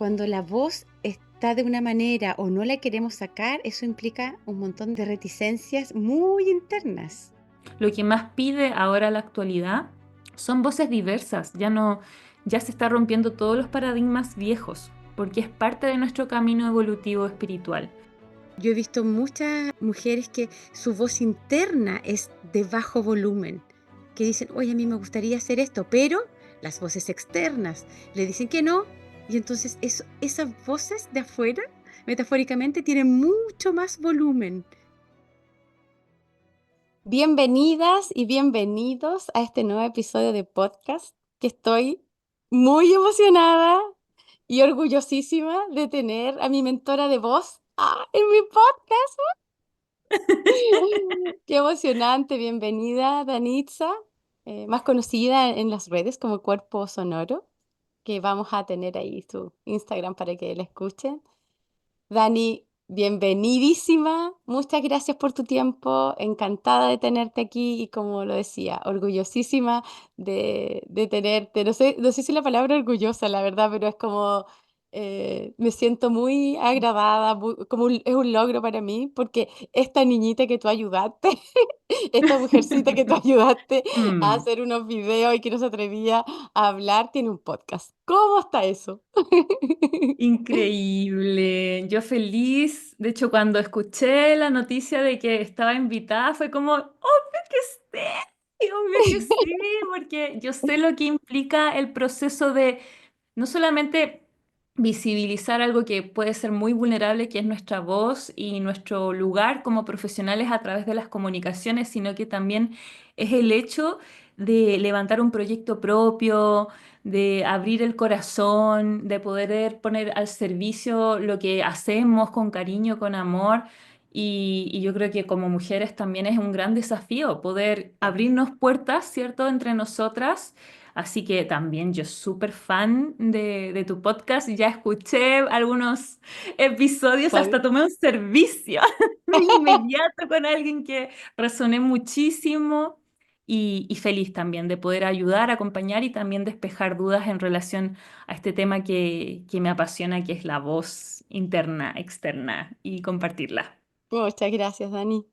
Cuando la voz está de una manera o no la queremos sacar, eso implica un montón de reticencias muy internas. Lo que más pide ahora la actualidad son voces diversas. Ya se está rompiendo todos los paradigmas viejos, porque es parte de nuestro camino evolutivo espiritual. Yo he visto muchas mujeres que su voz interna es de bajo volumen, que dicen, oye, a mí me gustaría hacer esto, pero las voces externas le dicen que no, y entonces esas voces de afuera, metafóricamente, tienen mucho más volumen. Bienvenidas y bienvenidos a este nuevo episodio de podcast, que estoy muy emocionada y orgullosísima de tener a mi mentora de voz en mi podcast. Qué emocionante, bienvenida Danitza, más conocida en las redes como Cuerpo Sonoro, que vamos a tener ahí su Instagram para que la escuchen. Dani, bienvenidísima, muchas gracias por tu tiempo, encantada de tenerte aquí y como lo decía, orgullosísima de tenerte. No sé si la palabra orgullosa, la verdad, pero es como, me siento muy agradada, es un logro para mí, porque esta niñita que tú ayudaste, esta mujercita que tú ayudaste a Mm, hacer unos videos y que no se atrevía a hablar, tiene un podcast. ¿Cómo está eso? increíble. Yo feliz. De hecho, cuando escuché la noticia de que estaba invitada, fue como, obvio que sí, obvio que sí, porque yo sé lo que implica el proceso de no solamente visibilizar algo que puede ser muy vulnerable, que es nuestra voz y nuestro lugar como profesionales a través de las comunicaciones, sino que también es el hecho de levantar un proyecto propio, de abrir el corazón, de poder poner al servicio lo que hacemos con cariño, con amor. Y yo creo que como mujeres también es un gran desafío poder abrirnos puertas, ¿cierto?, entre nosotras. Así que también yo súper fan de tu podcast, ya escuché algunos episodios, hasta ¿Sabes? tomé un servicio inmediato con alguien que resoné muchísimo y feliz también de poder ayudar, acompañar y también despejar dudas en relación a este tema que me apasiona, que es la voz interna, externa y compartirla. Muchas gracias, Dani.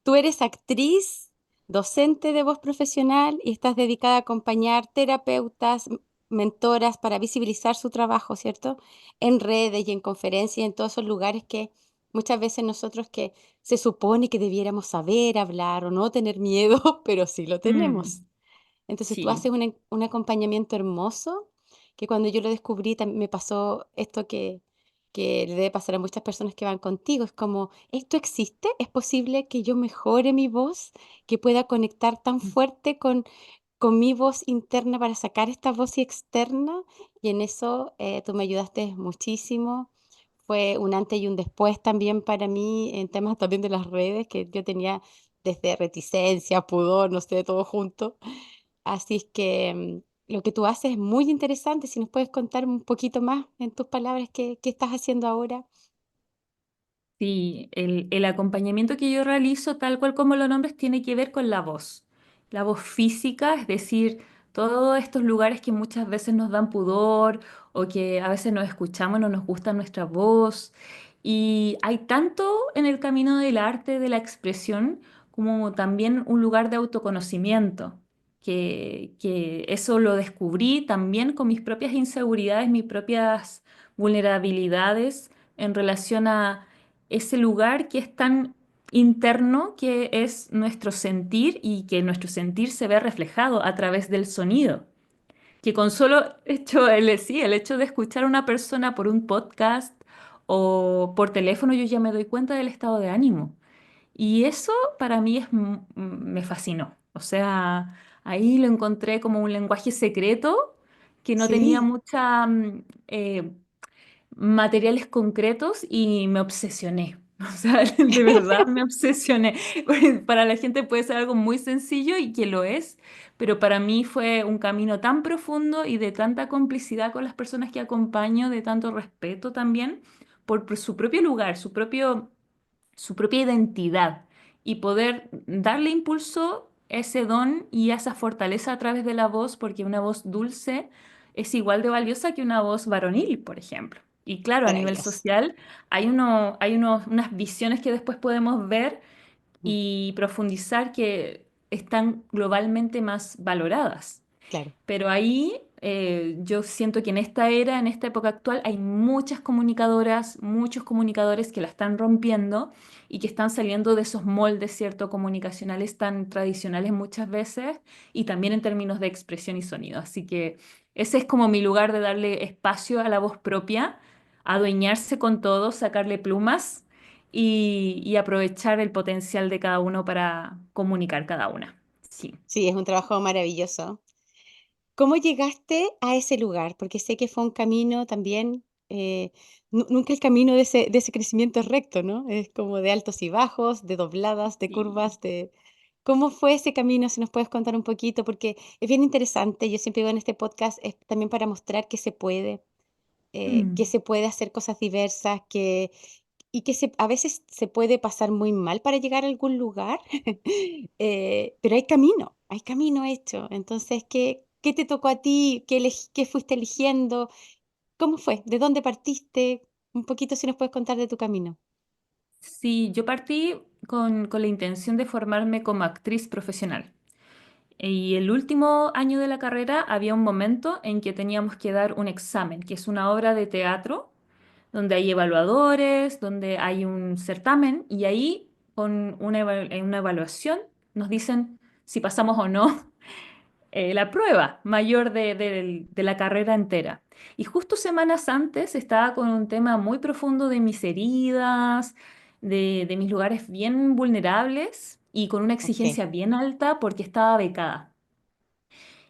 Tú eres actriz, docente de voz profesional y estás dedicada a acompañar terapeutas, mentoras para visibilizar su trabajo, ¿cierto? En redes y en conferencias, en todos esos lugares que muchas veces nosotros que se supone que debiéramos saber hablar o no tener miedo, pero sí lo tenemos. Mm, Entonces tú sí. haces un acompañamiento hermoso, que cuando yo lo descubrí me pasó esto que le debe pasar a muchas personas que van contigo. Es como, ¿esto existe? ¿Es posible que yo mejore mi voz, que pueda conectar tan fuerte con mi voz interna para sacar esta voz externa? Y en eso tú me ayudaste muchísimo. Fue un antes y un después también para mí en temas también de las redes, que yo tenía desde reticencia, pudor, no sé, todo junto. Así es que lo que tú haces es muy interesante. Si nos puedes contar un poquito más en tus palabras qué estás haciendo ahora. Sí, el acompañamiento que yo realizo, tal cual como lo nombres, tiene que ver con la voz física, es decir, todos estos lugares que muchas veces nos dan pudor o que a veces nos escuchamos, no nos gusta nuestra voz. Y hay tanto en el camino del arte, de la expresión, como también un lugar de autoconocimiento, que eso lo descubrí también con mis propias inseguridades, mis propias vulnerabilidades en relación a ese lugar que es tan interno, que es nuestro sentir y que nuestro sentir se ve reflejado a través del sonido. Que con solo hecho, sí, el hecho de escuchar a una persona por un podcast o por teléfono, yo ya me doy cuenta del estado de ánimo. Y eso para mí me fascinó. O sea, ahí lo encontré como un lenguaje secreto que no tenía Sí, mucha materiales concretos y me obsesioné. O sea, de verdad me obsesioné. Para la gente puede ser algo muy sencillo y que lo es, pero para mí fue un camino tan profundo y de tanta complicidad con las personas que acompaño, de tanto respeto también por su propio lugar, su propia identidad y poder darle impulso a ese don y a esa fortaleza a través de la voz, porque una voz dulce es igual de valiosa que una voz varonil, por ejemplo. Y claro, a nivel Maravilloso. social unas visiones que después podemos ver Mm, y profundizar que están globalmente más valoradas. claro. Pero ahí yo siento que en esta era, en esta época actual, hay muchas comunicadoras, muchos comunicadores que la están rompiendo y que están saliendo de esos moldes, ¿cierto?, comunicacionales tan tradicionales muchas veces y también en términos de expresión y sonido. Así que ese es como mi lugar de darle espacio a la voz propia, adueñarse con todo, sacarle plumas y aprovechar el potencial de cada uno para comunicar cada una. Sí. Sí, es un trabajo maravilloso. ¿Cómo llegaste a ese lugar? Porque sé que fue un camino también, nunca el camino de ese crecimiento es recto, ¿no? Es como de altos y bajos, de dobladas, de Sí. curvas, de... ¿Cómo fue ese camino? Si nos puedes contar un poquito, porque es bien interesante. Yo siempre digo en este podcast, es también para mostrar que Mm. se puede hacer cosas diversas, y que a veces se puede pasar muy mal para llegar a algún lugar, pero hay camino hecho. Entonces, ¿qué te tocó a ti? ¿Qué fuiste eligiendo? ¿Cómo fue? ¿De dónde partiste? Un poquito si nos puedes contar de tu camino. Sí, yo partí con la intención de formarme como actriz profesional. Y el último año de la carrera había un momento en que teníamos que dar un examen, que es una obra de teatro, donde hay evaluadores, donde hay un certamen, y ahí con en una evaluación nos dicen si pasamos o no la prueba mayor de la carrera entera. Y justo semanas antes estaba con un tema muy profundo de mis heridas, de mis lugares bien vulnerables y con una Ok. exigencia bien alta porque estaba becada.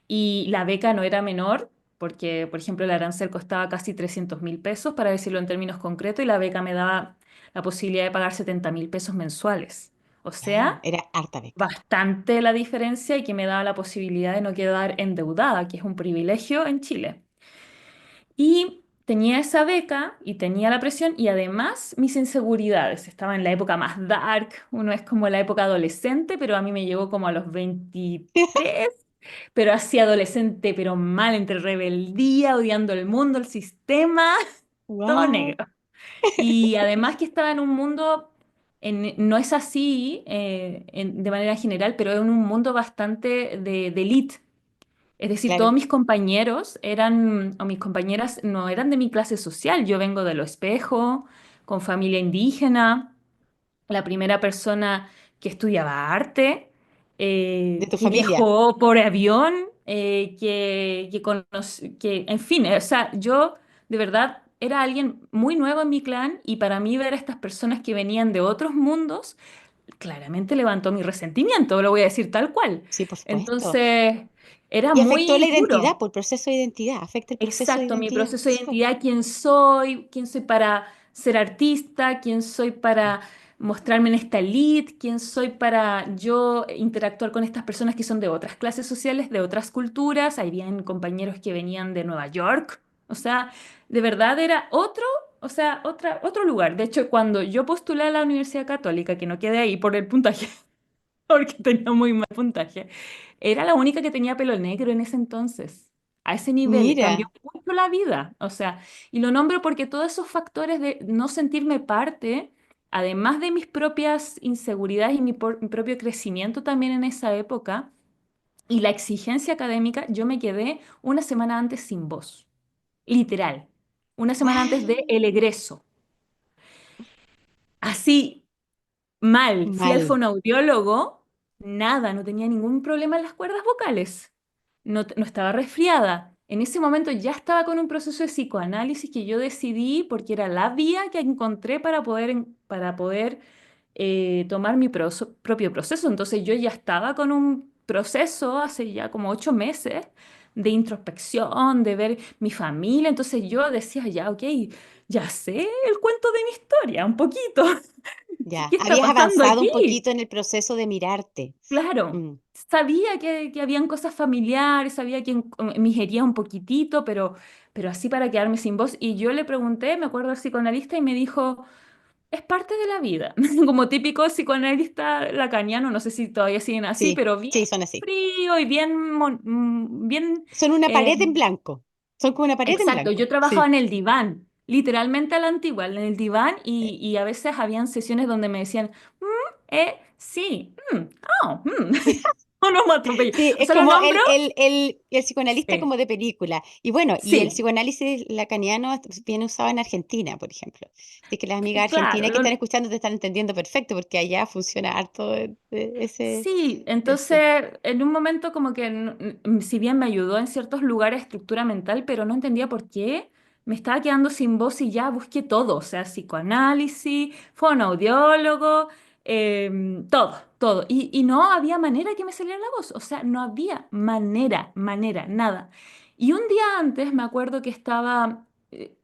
Y la beca no era menor, porque, por ejemplo, el arancel costaba casi 300.000 pesos, para decirlo en términos concretos, y la beca me daba la posibilidad de pagar 70.000 pesos mensuales. O Ah, sea, era harta beca. bastante la diferencia y que me da la posibilidad de no quedar endeudada, que es un privilegio en Chile. Y tenía esa beca y tenía la presión y además mis inseguridades. Estaba en la época más dark, uno es como la época adolescente, pero a mí me llegó como a los 23, pero así adolescente, pero mal, entre rebeldía, odiando el mundo, el sistema, todo Wow. negro. Y además que estaba en un mundo, no es así de manera general, pero en un mundo bastante de elite. Es decir, todos Claro, mis compañeros eran, o mis compañeras no eran de mi clase social. Yo vengo de Lo Espejo, con familia indígena, la primera persona que estudiaba arte, de tu que familia. viajó por avión, que, en fin, o sea, yo de verdad era alguien muy nuevo en mi clan y para mí ver a estas personas que venían de otros mundos claramente levantó mi resentimiento, lo voy a decir tal cual. Sí, por supuesto. Entonces, era Y afectó la muy identidad, duro. por el proceso de identidad, afecta el proceso de Exacto, mi identidad. proceso de identidad, quién soy para ser artista, quién soy para mostrarme en esta elite, quién soy para yo interactuar con estas personas que son de otras clases sociales, de otras culturas. Habían compañeros que venían de Nueva York, o sea, de verdad era otro, o sea, otro lugar. De hecho, cuando yo postulé a la Universidad Católica, que no quedé ahí por el puntaje, porque tenía muy mal puntaje. Era la única que tenía pelo negro en ese entonces. A ese nivel cambió Mira, mucho la vida. O sea, y lo nombro porque todos esos factores de no sentirme parte, además de mis propias inseguridades y mi propio crecimiento también en esa época, y la exigencia académica, yo me quedé una semana antes sin voz. Literal. Una semana antes de ¡guau! el egreso. Así, mal. Fui al Mal. fonoaudiólogo, nada, no tenía ningún problema en las cuerdas vocales. No, no estaba resfriada. En ese momento ya estaba con un proceso de psicoanálisis que yo decidí porque era la vía que encontré para poder tomar mi propio proceso. Entonces yo ya estaba con un proceso hace ya como 8 meses de introspección, de ver mi familia. Entonces yo decía, ya, ok, ya sé el cuento de mi historia, un poquito. Ya, ¿Qué está habías pasando avanzado un aquí? poquito en el proceso de mirarte. Claro, Mm, sabía que habían cosas familiares, sabía que me hería un poquitito, pero así para quedarme sin voz. Y yo le pregunté, me acuerdo al psicoanalista, y me dijo, es parte de la vida. Como típico psicoanalista lacaniano, no sé si todavía siguen así, sí, pero bien sí, son así. frío y bien, Son una eh, pared en blanco. Son como una pared en exacto. blanco. Yo trabajaba Sí. en el diván, literalmente a la antigua, en el diván, y a veces habían sesiones donde me decían, sí, oh, onomatopeya. Sí, O es sea, lo como nombro, el psicoanalista sí, como de película. Y bueno, y el sí, psicoanálisis lacaniano viene usado en Argentina, por ejemplo. Así que las amigas claro, argentinas que están escuchando te están entendiendo perfecto, porque allá funciona harto sí, ese. entonces en un momento como que si bien me ayudó en ciertos lugares estructura mental, pero no entendía por qué me estaba quedando sin voz y ya busqué todo, o sea, psicoanálisis, fonoaudiólogo, todo, todo. Y no había manera que me saliera la voz, o sea, no había manera, nada. Y un día antes me acuerdo que estaba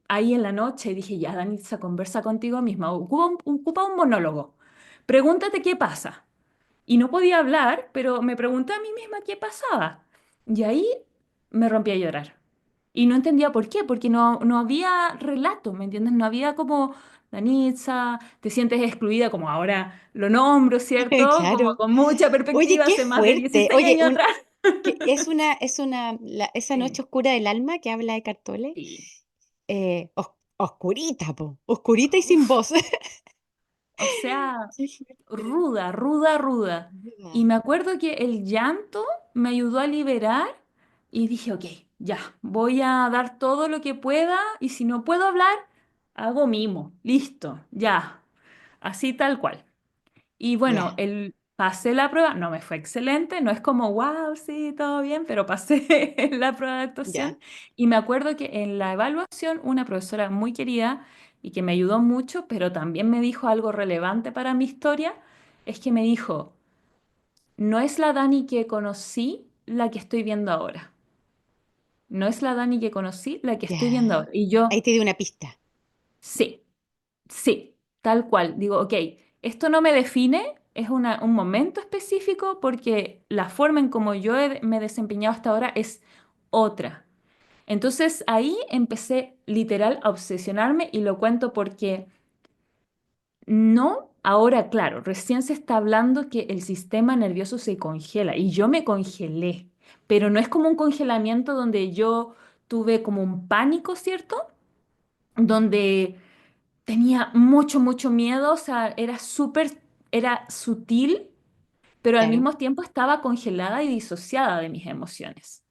ahí en la noche y dije, ya, Danitza, conversa contigo misma, ocupa un monólogo. Pregúntate qué pasa. Y no podía hablar, pero me pregunté a mí misma qué pasaba. Y ahí me rompí a llorar. Y no entendía por qué, porque no había relato, ¿me entiendes? No había como, Danitza, te sientes excluida, como ahora lo nombro, ¿cierto? Como Claro. con mucha Oye, perspectiva qué hace más de fuerte. 16 Oye, años atrás. que esa Sí, noche oscura del alma que habla de Cartole, sí. oscurita, po, oscurita y sin Uf, voz. o sea, Qué fuerte. ruda. Y me acuerdo que el llanto me ayudó a liberar y dije, ok, ya, voy a dar todo lo que pueda y si no puedo hablar, hago mimo, listo, ya, así tal cual. Y bueno, Ya, pasé la prueba, no me fue excelente, no es como, wow, sí, todo bien, pero pasé la prueba de ya, actuación. Y me acuerdo que en la evaluación una profesora muy querida y que me ayudó mucho, pero también me dijo algo relevante para mi historia, es que me dijo, no es la Dani que conocí la que estoy viendo ahora. No es la Dani que conocí la que estoy viendo ya. ahora. Y yo, Ahí te di una pista. sí. Sí, tal cual. Digo, ok, esto no me define, es un momento específico porque la forma en como yo me he desempeñado hasta ahora es otra. Entonces ahí empecé literal a obsesionarme y lo cuento porque no, ahora claro, recién se está hablando que el sistema nervioso se congela y yo me congelé, pero no es como un congelamiento donde yo tuve como un pánico, ¿cierto? Donde tenía mucho miedo, o sea, era sutil, pero al Claro. mismo tiempo estaba congelada y disociada de mis emociones.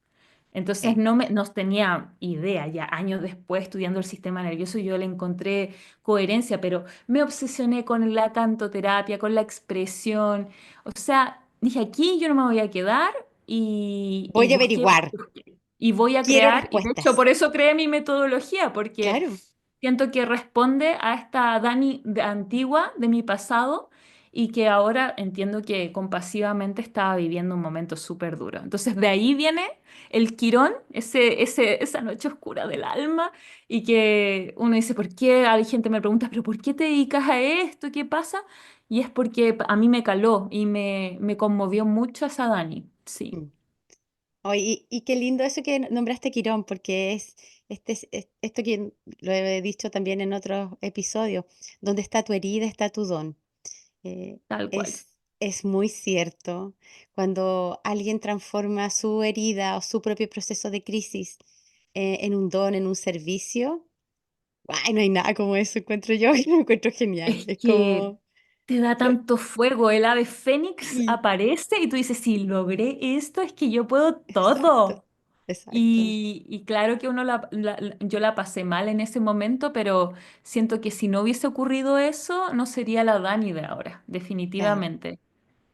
Entonces Sí. no tenía idea, ya años después estudiando el sistema nervioso yo le encontré coherencia, pero me obsesioné con la cantoterapia, con la expresión, o sea, dije aquí yo no me voy a quedar y Voy a averiguar. busqué. Y voy a Quiero crear, y de hecho respuestas. por eso creé mi metodología, porque Claro. siento que responde a esta Dani antigua de mi pasado y que ahora entiendo que compasivamente estaba viviendo un momento súper duro. Entonces de ahí viene el quirón, esa noche oscura del alma y que uno dice, ¿por qué? Hay gente me pregunta, ¿pero por qué te dedicas a esto? ¿Qué pasa? Y es porque a mí me caló y me conmovió mucho esa Dani. Sí, Mm. Oye, y qué lindo eso que nombraste Quirón, porque esto que lo he dicho también en otros episodios, donde está tu herida, está tu don. Eh, tal cual. es muy cierto. Cuando alguien transforma su herida o su propio proceso de crisis en un don, en un servicio, ay, no hay nada como eso, encuentro yo, y lo encuentro genial. Es Es que como, te da lo- tanto fuego, el ave fénix y- aparece y tú dices, si logré esto es que yo puedo exacto, todo. exacto. Y claro que yo la pasé mal en ese momento, pero siento que si no hubiese ocurrido eso, no sería la Dani de ahora, Claro, definitivamente.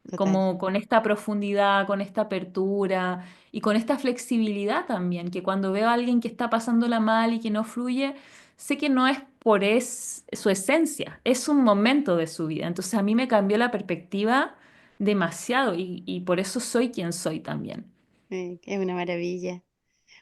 total. Como con esta profundidad, con esta apertura y con esta flexibilidad también, que cuando veo a alguien que está pasándola mal y que no fluye, sé que no es por su esencia, es un momento de su vida. Entonces a mí me cambió la perspectiva demasiado y por eso soy quien soy también. Es una maravilla.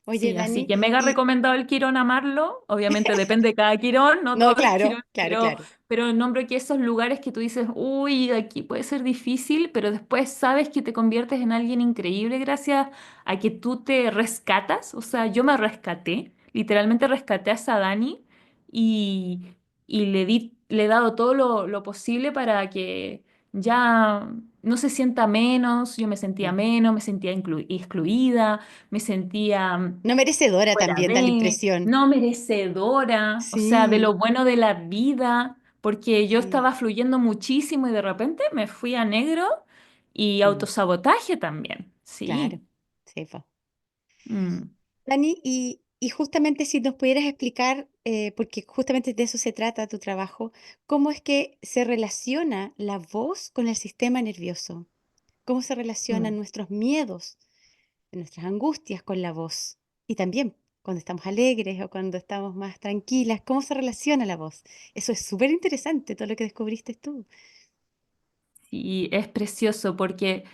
Oye, Sí, así Dani, que mega y recomendado el Quirón amarlo. Obviamente depende de cada Quirón, no no, todos los claro, Quirones, claro, claro. pero nombro que esos lugares que tú dices, uy, aquí puede ser difícil, pero después sabes que te conviertes en alguien increíble gracias a que tú te rescatas. O sea, yo me rescaté, literalmente rescaté a esa Dani y le he dado todo lo posible para que ya. no se sienta menos, yo Mm. me sentía excluida, me sentía No merecedora fuera también, da la de, impresión. no merecedora, o sea, de Sí, lo bueno de la vida, porque yo sí, estaba fluyendo muchísimo y de repente me fui a negro y mm, autosabotaje también, claro. sí. Sí, po. Mm. Dani, y justamente si nos pudieras explicar, porque justamente de eso se trata tu trabajo, ¿cómo es que se relaciona la voz con el sistema nervioso? ¿Cómo se relacionan Mm. nuestros miedos, nuestras angustias con la voz? Y también cuando estamos alegres o cuando estamos más tranquilas, ¿cómo se relaciona la voz? Eso es súper interesante, todo lo que descubriste tú. Sí, es precioso porque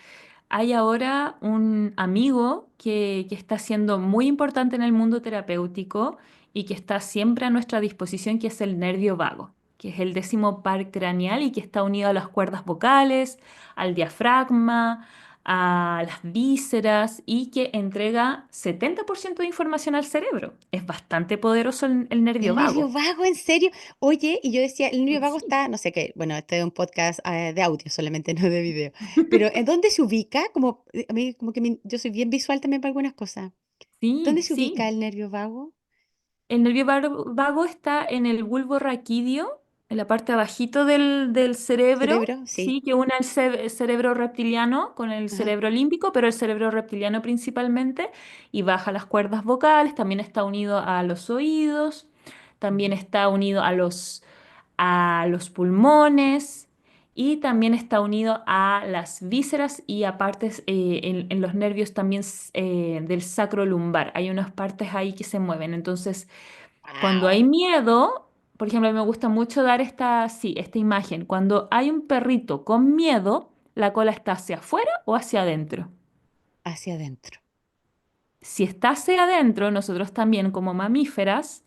hay ahora un amigo que está siendo muy importante en el mundo terapéutico y que está siempre a nuestra disposición, que es el nervio vago, que es el décimo par craneal y que está unido a las cuerdas vocales, al diafragma, a las vísceras y que entrega 70% de información al cerebro. Es bastante poderoso el nervio El nervio vago. vago, ¿en serio? Oye, y yo decía, el nervio vago Sí. está, no sé qué, bueno, este es un podcast de audio solamente, no de video, pero ¿en dónde se ubica? Como, a mí, como que yo soy bien visual también para algunas cosas. Sí, ¿Dónde se ubica sí. el nervio vago? El nervio vago está en el bulbo raquídeo, en la parte abajito del cerebro, ¿Cerebro? Sí. sí, que une el cerebro reptiliano con el Ajá. cerebro límbico, pero el cerebro reptiliano principalmente, y baja las cuerdas vocales, también está unido a los oídos, también Mm. está unido a los pulmones y también está unido a las vísceras y a partes en los nervios también del sacro lumbar. Hay unas partes ahí que se mueven. Entonces, cuando hay Wow. miedo, por ejemplo, a mí me gusta mucho dar esta, sí, esta imagen. Cuando hay un perrito con miedo, la cola está hacia afuera o hacia adentro. Hacia adentro. Si está hacia adentro, nosotros también como mamíferas,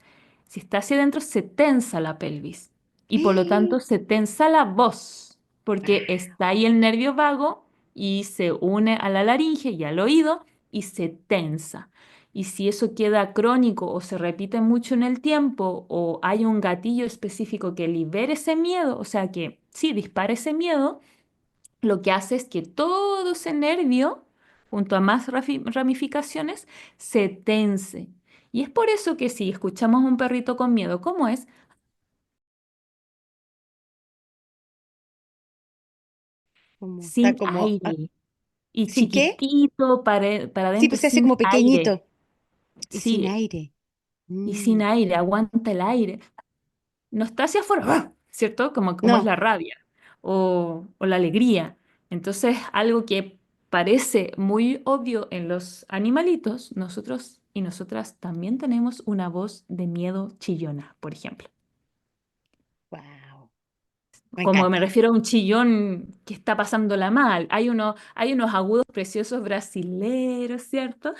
si está hacia adentro se tensa la pelvis y por lo tanto se tensa la voz, porque Ah, está ahí el nervio vago y se une a la laringe y al oído y se tensa. Y si eso queda crónico o se repite mucho en el tiempo o hay un gatillo específico que libere ese miedo, o sea que sí, dispare ese miedo, lo que hace es que todo ese nervio, junto a más ramificaciones, se tense. Y es por eso que si escuchamos a un perrito con miedo, ¿cómo es? como, está Sin como, aire. Y ¿sin qué? chiquitito para Sí, adentro, pues se hace sin como aire. pequeñito y sin Sí, aire. y Mm. sin aire, aguanta el aire. No está hacia afuera, ¡ah! ¿Cierto? Como es No, la rabia o la alegría. Entonces, algo que parece muy obvio en los animalitos, nosotros y nosotras también tenemos una voz de miedo chillona, por ejemplo. wow. Me Como me encanta. refiero a un chillón que está pasándola mal. Hay unos agudos preciosos brasileros, ¿cierto?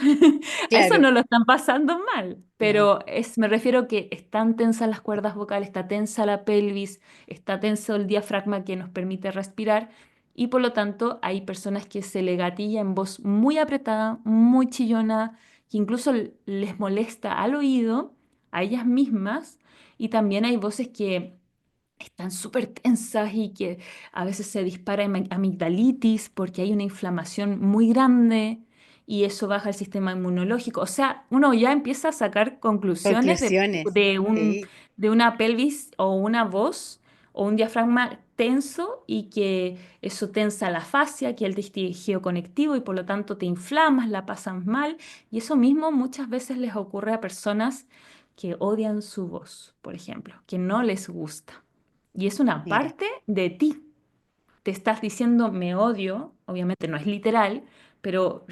A eso Claro. no lo están pasando mal, No. pero me refiero que están tensas las cuerdas vocales, está tensa la pelvis, está tenso el diafragma que nos permite respirar y por lo tanto hay personas que se le gatilla en voz muy apretada, muy chillona, que incluso les molesta al oído, a ellas mismas, y también hay voces que están súper tensas y que a veces se dispara amigdalitis porque hay una inflamación muy grande y eso baja el sistema inmunológico. O sea, uno ya empieza a sacar conclusiones Conclusiones. Sí. de una pelvis o una voz o un diafragma tenso y que eso tensa la fascia, que es el tejido conectivo y por lo tanto te inflamas, la pasas mal. Y eso mismo muchas veces les ocurre a personas que odian su voz, por ejemplo, que no les gusta. Y es una Mira. parte de ti. Te estás diciendo me odio, obviamente no es literal, pero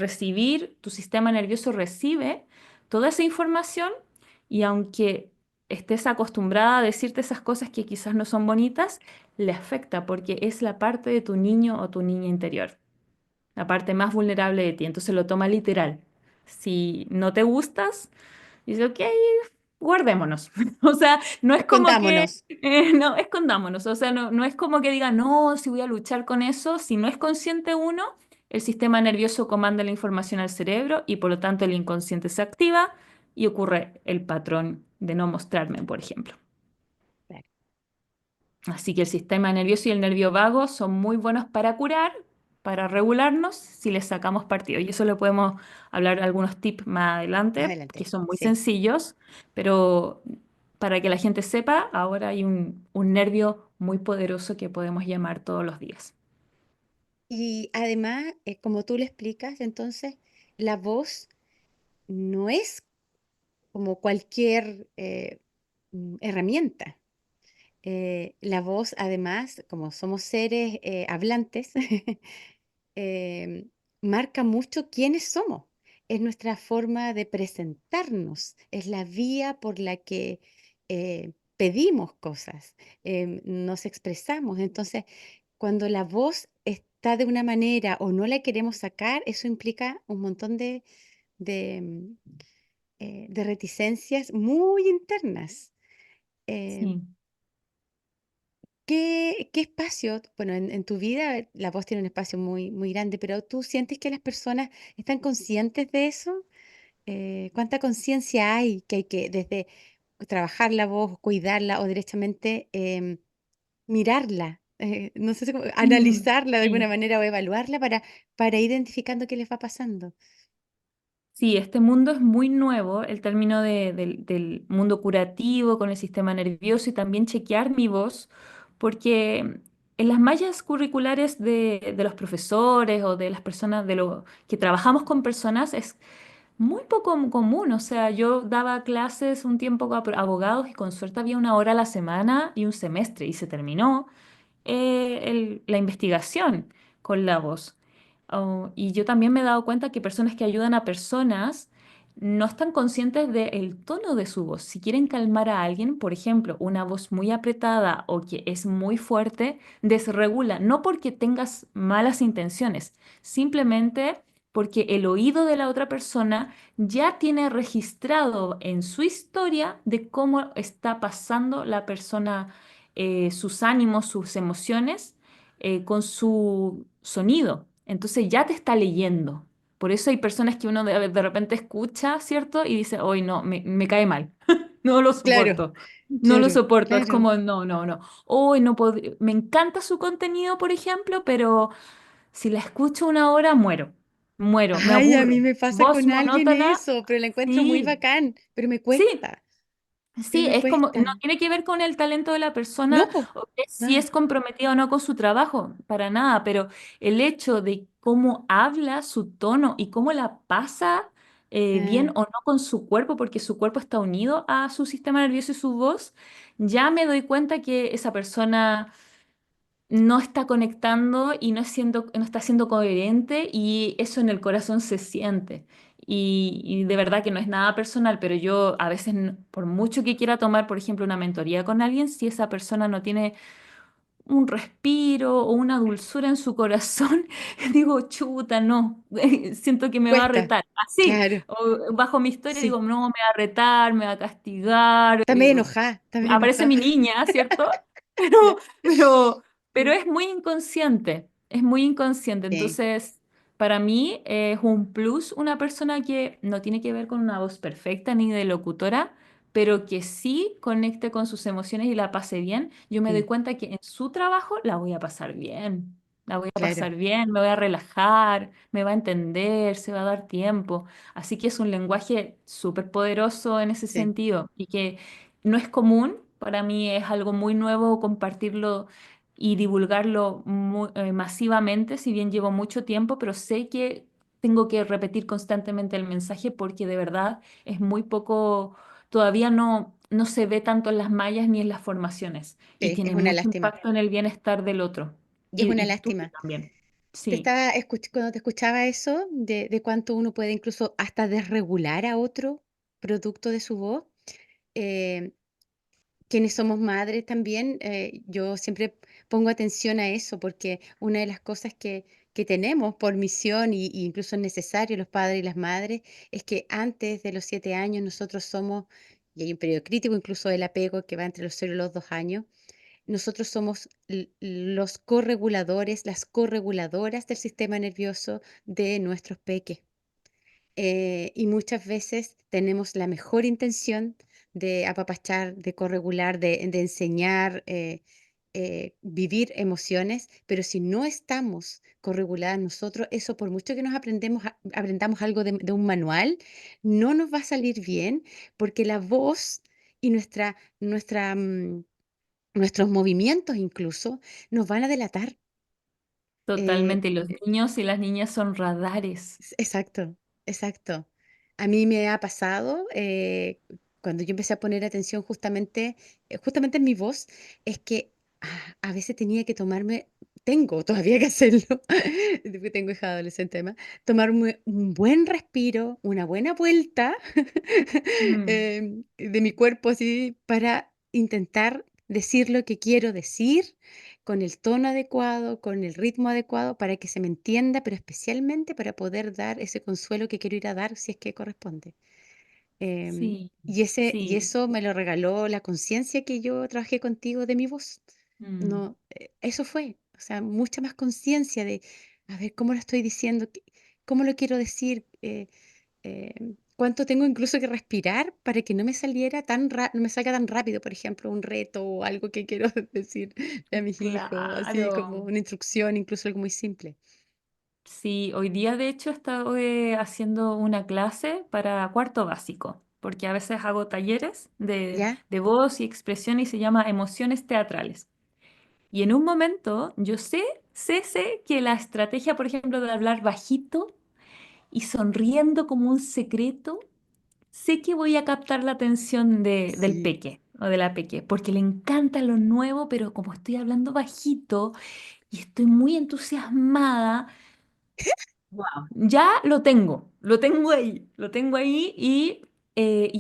tu sistema nervioso recibe toda esa información y aunque estés acostumbrada a decirte esas cosas que quizás no son bonitas, le afecta porque es la parte de tu niño o tu niña interior, la parte más vulnerable de ti. Entonces lo toma literal. Si no te gustas, dice, ok, guardémonos. O sea, no es como que, Escondámonos. no, escondámonos. O sea, no es como que diga, no, si voy a luchar con eso. Si no es consciente uno, el sistema nervioso comanda la información al cerebro y por lo tanto el inconsciente se activa y ocurre el patrón de no mostrarme, por ejemplo. Así que el sistema nervioso y el nervio vago son muy buenos para curar, para regularnos si les sacamos partido. Y eso lo podemos hablar algunos tips más Más adelante, que adelante. son muy Sí. sencillos, pero para que la gente sepa, ahora hay un nervio muy poderoso que podemos llamar todos los días. Y además, como tú le explicas, entonces, la voz no es como cualquier herramienta. La voz, además, como somos seres hablantes, em, marca mucho quiénes somos. Es nuestra forma de presentarnos, es la vía por la que pedimos cosas, nos expresamos. Entonces, cuando la voz está de una manera o no la queremos sacar, eso implica un montón de reticencias muy internas. Eh, Sí. ¿qué espacio, bueno, en tu vida la voz tiene un espacio muy, muy grande, pero tú sientes que las personas están conscientes de eso? ¿Cuánta conciencia hay que desde trabajar la voz, cuidarla o directamente mirarla? No sé si Mm, analizarla de alguna sí. manera o evaluarla para ir identificando qué les va pasando. Sí, este mundo es muy nuevo, el término del mundo curativo con el sistema nervioso y también chequear mi voz, porque en las mallas curriculares de los profesores o de las personas de lo, que trabajamos con personas es muy poco común. O sea, yo daba clases un tiempo a abogados y con suerte había una hora a la semana y un semestre y se terminó la investigación con la voz. Oh, y yo también me he dado cuenta que personas que ayudan a personas no están conscientes del tono de su voz. Si quieren calmar a alguien, por ejemplo, una voz muy apretada o que es muy fuerte, desregula, no porque tengas malas intenciones, simplemente porque el oído de la otra persona ya tiene registrado en su historia de cómo está pasando la persona, sus ánimos, sus emociones, con su sonido. Entonces ya te está leyendo. Por eso hay personas que uno de repente escucha, ¿cierto? Y dice, hoy no, me cae mal, no lo Claro, soporto, no lo claro, soporto. Es claro. como, no, no, no. Hoy no me encanta su contenido, por ejemplo, pero si la escucho una hora, muero, muero, me Ay, a mí aburro. me pasa Voz con alguien monótona, eso, pero la encuentro muy sí, bacán, sí. pero Sí, me es como, no cuesta. tiene que ver con el talento de la persona No, pues, o que si es nada. comprometido o no con su trabajo, para nada, pero el hecho de cómo habla, su tono y cómo la pasa bien Ah, o no con su cuerpo, porque su cuerpo está unido a su sistema nervioso y su voz, ya me doy cuenta que esa persona no está conectando y no está siendo coherente y eso en el corazón se siente. Y de verdad que no es nada personal, pero yo a veces, por mucho que quiera tomar, por ejemplo, una mentoría con alguien, si esa persona no tiene un respiro o una dulzura en su corazón, digo, chuta, no, siento que me va a cuesta, retar. Así, claro, o bajo mi historia sí. digo, no, me va a retar, me va a castigar, Está medio aparece enojada. mi niña, ¿cierto? Pero, Ya. pero, pero Mm. es muy inconsciente. Sí, Entonces, para mí es un plus una persona que no tiene que ver con una voz perfecta ni de locutora, pero que sí conecte con sus emociones y la pase bien. Yo me doy mm, cuenta que en su trabajo la voy a pasar bien. La voy a claro, pasar bien, me voy a relajar, me va a entender, se va a dar tiempo. Así que es un lenguaje súper poderoso en ese sí, sentido y que no es común, para mí es algo muy nuevo compartirlo y divulgarlo masivamente, si bien llevo mucho tiempo, pero sé que tengo que repetir constantemente el mensaje porque de verdad es muy poco, todavía no se ve tanto en las mallas ni en las formaciones y sí, es tiene una mucho lástima. impacto en el bienestar del otro Y es una y tuyo lástima. también. Sí. Cuando te escuchaba eso, de cuánto uno puede incluso hasta desregular a otro producto de su voz, eh, quienes somos madres también, yo siempre pongo atención a eso porque una de las cosas que tenemos por misión y incluso es necesario los padres y las madres es que antes de los 7 años nosotros somos, y hay un periodo crítico incluso del apego que va entre los 0 y los 2 años, nosotros somos los correguladores, las correguladoras del sistema nervioso de nuestros peques. Y muchas veces tenemos la mejor intención de apapachar, de corregular, de enseñar, vivir emociones, pero si no estamos correguladas nosotros, eso por mucho que nos aprendamos algo de un manual, no nos va a salir bien porque la voz y nuestros movimientos incluso nos van a delatar. Eh, Totalmente. Los niños y las niñas son radares. Exacto, exacto. A mí me ha pasado cuando yo empecé a poner atención justamente en mi voz, es que a veces tenía que tengo todavía que hacerlo, porque tengo hija adolescente además, tomarme un buen respiro, una buena vuelta Mm, de mi cuerpo así para intentar decir lo que quiero decir con el tono adecuado, con el ritmo adecuado, para que se me entienda, pero especialmente para poder dar ese consuelo que quiero ir a dar si es que corresponde. sí, Y sí. eso me lo regaló la conciencia que yo trabajé contigo de mi voz. Mm, No, eso fue, o sea, mucha más conciencia de, a ver, cómo lo estoy diciendo, cómo lo quiero decir, cuánto tengo incluso que respirar para que no me salga tan rápido, por ejemplo, un reto o algo que quiero decir a mis hijos, así como claro. una instrucción, incluso algo muy simple. Sí, hoy día de hecho estoy haciendo una clase para cuarto básico, porque a veces hago talleres ¿Ya? de voz y expresión y se llama emociones teatrales. Y en un momento yo sé que la estrategia, por ejemplo, de hablar bajito y sonriendo como un secreto, sé que voy a captar la atención del Sí. peque o de la peque, porque le encanta lo nuevo, pero como estoy hablando bajito y estoy muy entusiasmada, wow, ya lo tengo ahí y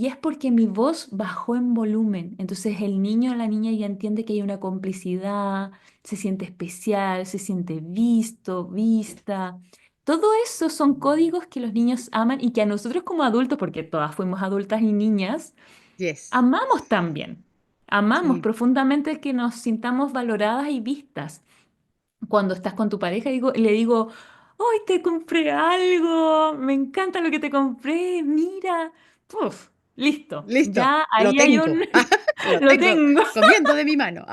es porque mi voz bajó en volumen. Entonces el niño o la niña ya entiende que hay una complicidad, se siente especial, se siente visto, vista. Todo eso son códigos que los niños aman y que a nosotros como adultos, porque todas fuimos adultas y niñas, Yes. amamos también. Amamos Sí. profundamente que nos sintamos valoradas y vistas cuando estás con tu pareja, le digo, hoy te compré algo, me encanta lo que te compré, mira, puf, listo, Listo. ya Lo ahí hay un, tengo. Lo lo tengo tengo. comiendo de mi mano.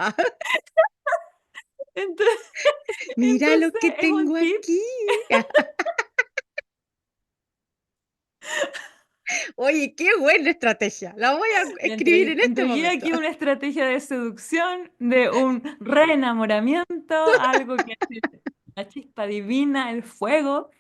Entonces, Mira entonces lo que es un tengo tip. aquí. Oye, qué buena estrategia. La voy a escribir en Te este entregué momento. aquí una estrategia de seducción, de un reenamoramiento, algo que es la chispa divina, el fuego.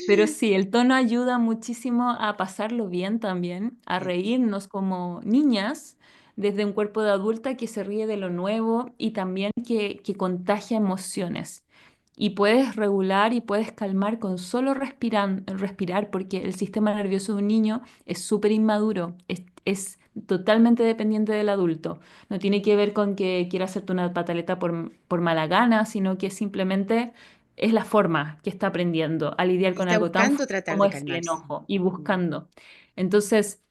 Pero sí, el tono ayuda muchísimo a pasarlo bien también, a Sí, reírnos como niñas desde un cuerpo de adulta que se ríe de lo nuevo y también que contagia emociones. Y puedes regular y puedes calmar con solo respirar porque el sistema nervioso de un niño es súper inmaduro, es totalmente dependiente del adulto. No tiene que ver con que quiera hacerte una pataleta por mala gana, sino que simplemente es la forma que está aprendiendo a lidiar con está algo tan buscando fuerte tratar como de es el calmarse. enojo y Mm. buscando. Entonces,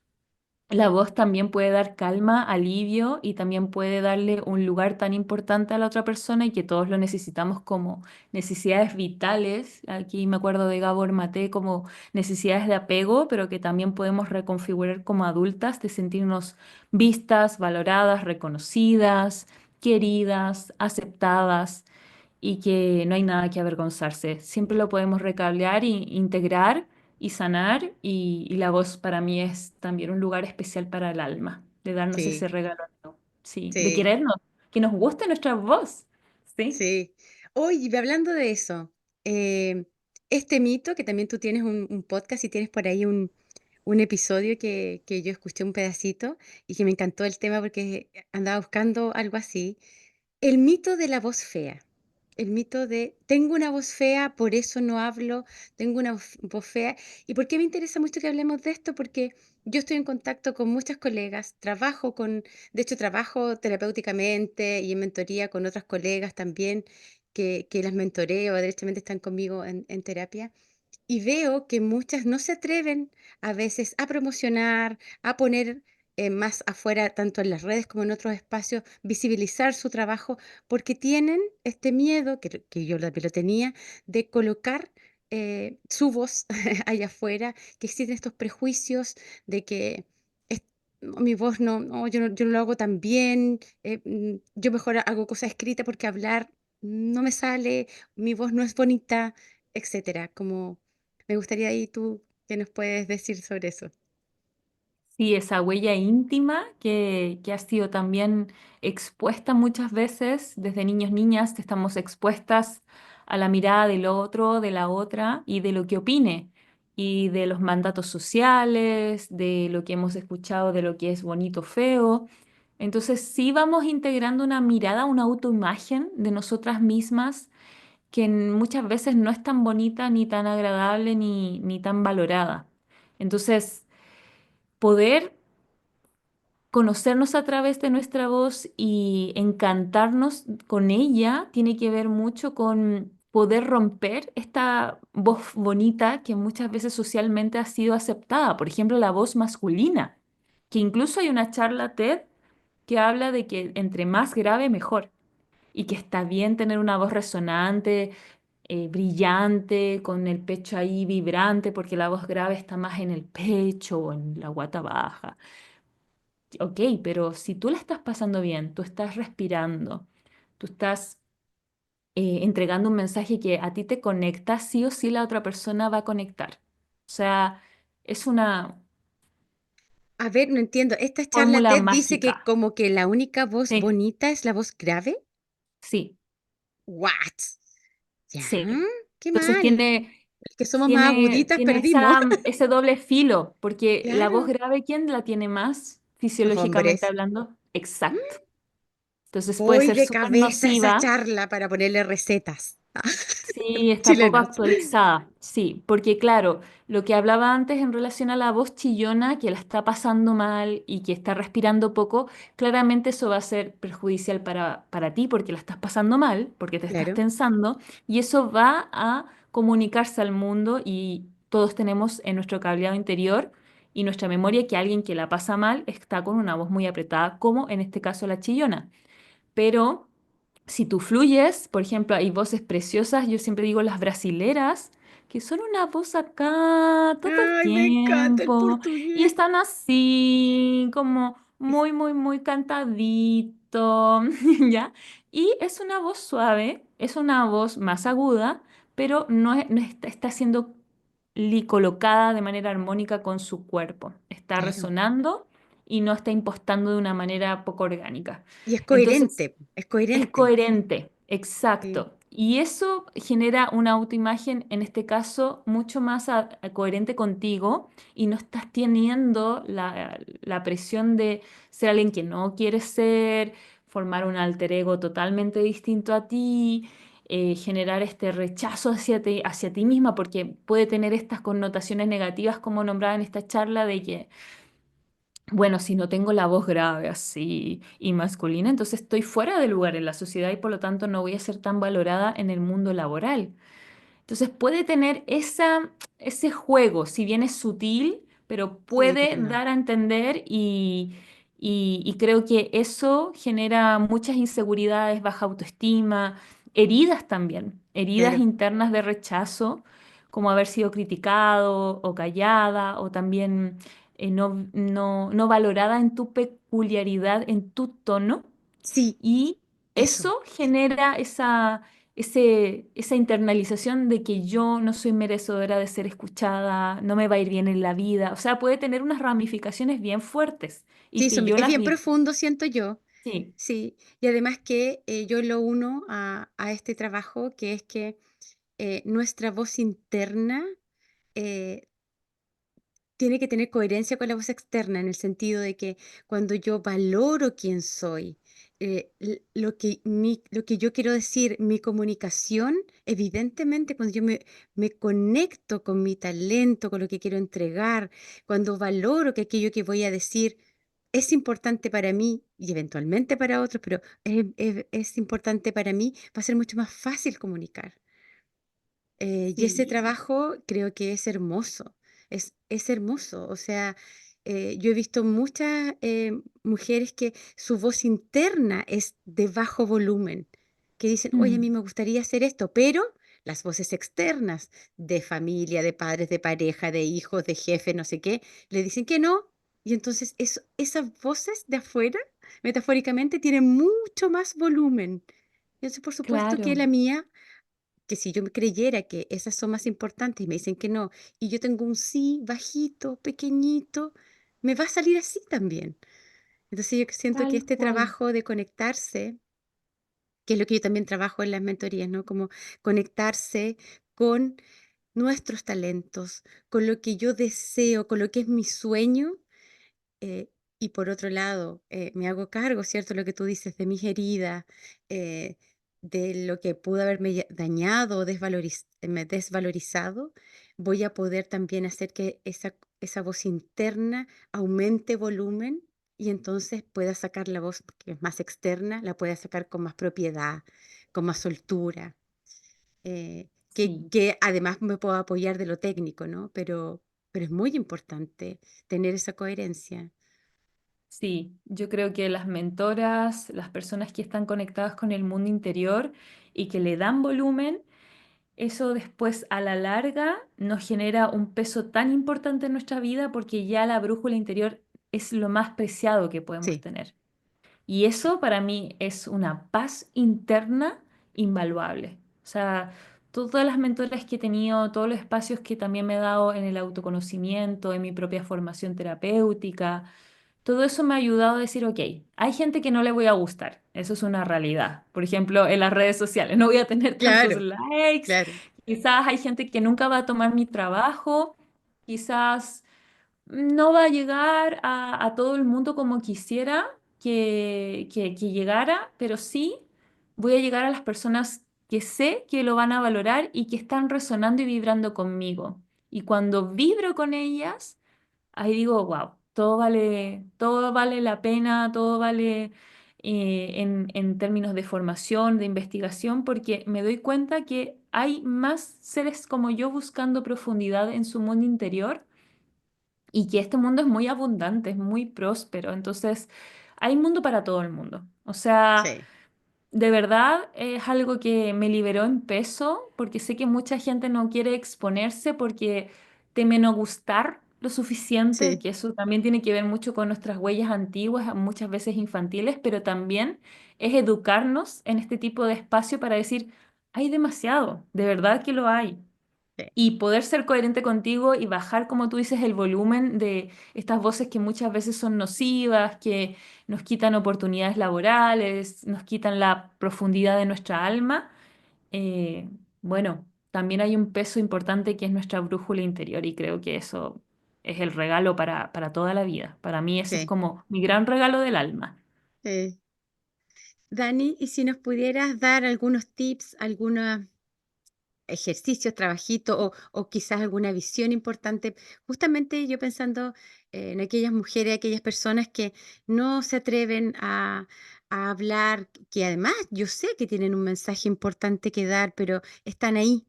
la voz también puede dar calma, alivio y también puede darle un lugar tan importante a la otra persona y que todos lo necesitamos como necesidades vitales. Aquí me acuerdo de Gabor Maté como necesidades de apego, pero que también podemos reconfigurar como adultas, de sentirnos vistas, valoradas, reconocidas, queridas, aceptadas y que no hay nada que avergonzarse. Siempre lo podemos recablear e integrar y sanar y la voz para mí es también un lugar especial para el alma, de darnos ese Sí, regalo, ¿no? Sí, de sí, querernos, que nos guste nuestra voz, ¿sí? sí. Oye, y hablando de eso, eh, este mito, que también tú tienes un podcast y tienes por ahí un episodio que yo escuché un pedacito y que me encantó el tema porque andaba buscando algo así. El mito de la voz fea. El mito de tengo una voz fea, por eso no hablo, tengo una voz fea. ¿Y por qué me interesa mucho que hablemos de esto? Porque yo estoy en contacto con muchas colegas, de hecho trabajo terapéuticamente y en mentoría con otras colegas también que las mentoreo, directamente están conmigo en terapia. Y veo que muchas no se atreven a veces a promocionar, a poner más afuera, tanto en las redes como en otros espacios, visibilizar su trabajo, porque tienen este miedo, que yo también lo tenía, de colocar su voz allá afuera, que existen estos prejuicios de que no, mi voz no, no, yo no lo hago tan bien, yo mejor hago cosas escritas porque hablar no me sale, mi voz no es bonita, etcétera. Como me gustaría ahí tú, ¿qué nos puedes decir sobre eso? Sí, esa huella íntima que ha sido también expuesta muchas veces desde niños, niñas, estamos expuestas a la mirada del otro, de la otra y de lo que opine y de los mandatos sociales, de lo que hemos escuchado, de lo que es bonito, feo. Entonces sí vamos integrando una mirada, una autoimagen de nosotras mismas que muchas veces no es tan bonita, ni tan agradable, ni tan valorada. Entonces, poder conocernos a través de nuestra voz y encantarnos con ella tiene que ver mucho con poder romper esta voz bonita que muchas veces socialmente ha sido aceptada. Por ejemplo, la voz masculina, que incluso hay una charla TED que habla de que entre más grave, mejor. Y que está bien tener una voz resonante, brillante, con el pecho ahí vibrante, porque la voz grave está más en el pecho o en la guata baja. Ok, pero si tú la estás pasando bien, tú estás respirando, tú estás entregando un mensaje que a ti te conecta, sí o sí la otra persona va a conectar. O sea, es una A ver, no entiendo. Esta charla fórmula TED dice que mágica. como que la única voz Sí, bonita es la voz grave. sí, What? Ya, sí. qué Entonces mal. Los que somos más aguditas tiene perdimos. ese doble filo, porque la voz Claro, grave, ¿quién la tiene más los fisiológicamente hombres. hablando? Exacto. Entonces puede Voy ser de súper cabeza a esa nociva. charla para ponerle recetas Sí, está poco chilenas. actualizada, sí, porque claro, lo que hablaba antes en relación a la voz chillona, que la está pasando mal y que está respirando poco, claramente eso va a ser perjudicial para ti porque la estás pasando mal, porque te estás Claro, tensando, y eso va a comunicarse al mundo y todos tenemos en nuestro cableado interior y nuestra memoria que alguien que la pasa mal está con una voz muy apretada, como en este caso la chillona. Pero si tú fluyes, por ejemplo, hay voces preciosas, yo siempre digo las brasileras, que son una voz acá todo el ay, me encanta el tiempo y portugués. están así como Es- muy, muy, muy cantadito, ¿ya? Y es una voz suave, es una voz más aguda, pero no está siendo colocada de manera armónica con su cuerpo. Está Claro. resonando y no está impostando de una manera poco orgánica. Y es Entonces, coherente, es es coherente. coherente, Sí, exacto. Y eso genera una autoimagen, en este caso, mucho más coherente contigo y no estás teniendo la presión de ser alguien que no quieres ser, formar un alter ego totalmente distinto a ti, generar este rechazo hacia ti misma, porque puede tener estas connotaciones negativas como nombraba en esta charla de que bueno, si no tengo la voz grave así y masculina, entonces estoy fuera de lugar en la sociedad y por lo tanto no voy a ser tan valorada en el mundo laboral. Entonces puede tener ese juego, si bien es sutil, pero sí, puede pero no. dar a entender y creo que eso genera muchas inseguridades, baja autoestima, heridas también, heridas Claro. internas de rechazo, como haber sido criticado o callada o también no valorada en tu peculiaridad, en tu tono. Sí, Y eso. eso genera esa internalización de que yo no soy merecedora de ser escuchada, no me va a ir bien en la vida. O sea, puede tener unas ramificaciones bien fuertes y Sí, que yo es las bien viví. profundo, siento yo. Sí. Sí. Y además que yo lo uno a este trabajo, que es que nuestra voz interna eh, tiene que tener coherencia con la voz externa, en el sentido de que cuando yo valoro quién soy, lo que yo quiero decir, mi comunicación, evidentemente cuando me conecto con mi talento, con lo que quiero entregar, cuando valoro que aquello que voy a decir es importante para mí y eventualmente para otros, pero es importante para mí, va a ser mucho más fácil comunicar. Y ese Sí. trabajo creo que es hermoso, es hermoso. O sea, yo he visto muchas mujeres que su voz interna es de bajo volumen, que dicen, oye, a mí Mm, me gustaría hacer esto, pero las voces externas de familia, de padres, de pareja, de hijos, de jefe, no sé qué, le dicen que no. Y entonces esas voces de afuera, metafóricamente, tienen mucho más volumen. Entonces, por supuesto que Claro, la mía, que si yo me creyera que esas son más importantes y me dicen que no, y yo tengo un sí bajito, pequeñito, me va a salir así también. Entonces yo siento que tal este cual. trabajo de conectarse, que es lo que yo también trabajo en las mentorías, ¿no? Como conectarse con nuestros talentos, con lo que yo deseo, con lo que es mi sueño. eh, y por otro lado, me hago cargo, ¿cierto? Lo que tú dices de mis heridas, eh, de lo que pudo haberme dañado o me desvalorizado, voy a poder también hacer que esa voz interna aumente volumen y entonces pueda sacar la voz que es más externa, la pueda sacar con más propiedad, con más soltura, Sí. que además me puedo apoyar de lo técnico, ¿no? Pero es muy importante tener esa coherencia. Sí, yo creo que las mentoras, las personas que están conectadas con el mundo interior y que le dan volumen, eso después a la larga nos genera un peso tan importante en nuestra vida porque ya la brújula interior es lo más preciado que podemos Sí, tener. Y sí, eso para mí es una paz interna invaluable. O sea, todas las mentoras que he tenido, todos los espacios que también me he dado en el autoconocimiento, en mi propia formación terapéutica, todo eso me ha ayudado a decir, ok, hay gente que no le voy a gustar, eso es una realidad. Por ejemplo, en las redes sociales, no voy a tener tantos claro, likes, claro. quizás hay gente que nunca va a tomar mi trabajo, quizás no va a llegar a todo el mundo como quisiera que llegara, pero sí voy a llegar a las personas que sé que lo van a valorar y que están resonando y vibrando conmigo. Y cuando vibro con ellas, ahí digo, wow, todo vale la pena, todo vale en términos de formación, de investigación, porque me doy cuenta que hay más seres como yo buscando profundidad en su mundo interior y que este mundo es muy abundante, es muy próspero. Entonces, hay mundo para todo el mundo. O sea, Sí, de verdad es algo que me liberó en peso, porque sé que mucha gente no quiere exponerse porque teme no gustar lo suficiente, sí, que eso también tiene que ver mucho con nuestras huellas antiguas, muchas veces infantiles, pero también es educarnos en este tipo de espacio para decir, hay demasiado, de verdad que lo hay. sí, Y poder ser coherente contigo y bajar, como tú dices, el volumen de estas voces que muchas veces son nocivas, que nos quitan oportunidades laborales, nos quitan la profundidad de nuestra alma. Eh, bueno, también hay un peso importante que es nuestra brújula interior y creo que eso es el regalo para toda la vida. Para mí ese es sí. como mi gran regalo del alma. Dani, ¿y si nos pudieras dar algunos tips, algunos ejercicios, trabajito o quizás alguna visión importante? Justamente yo pensando en aquellas mujeres, aquellas personas que no se atreven a hablar, que además yo sé que tienen un mensaje importante que dar, pero están ahí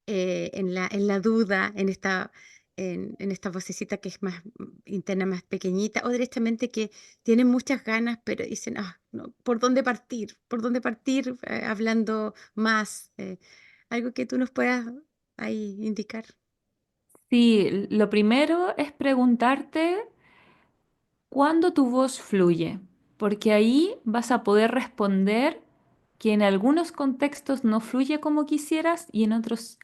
en la duda, en esta vocecita que es más interna, más pequeñita, o directamente que tienen muchas ganas, pero dicen, ah, no, ¿por dónde partir? ¿Por dónde partir hablando más? Algo que tú nos puedas ahí indicar. Sí, lo primero es preguntarte cuando tu voz fluye, porque ahí vas a poder responder que en algunos contextos no fluye como quisieras y en otros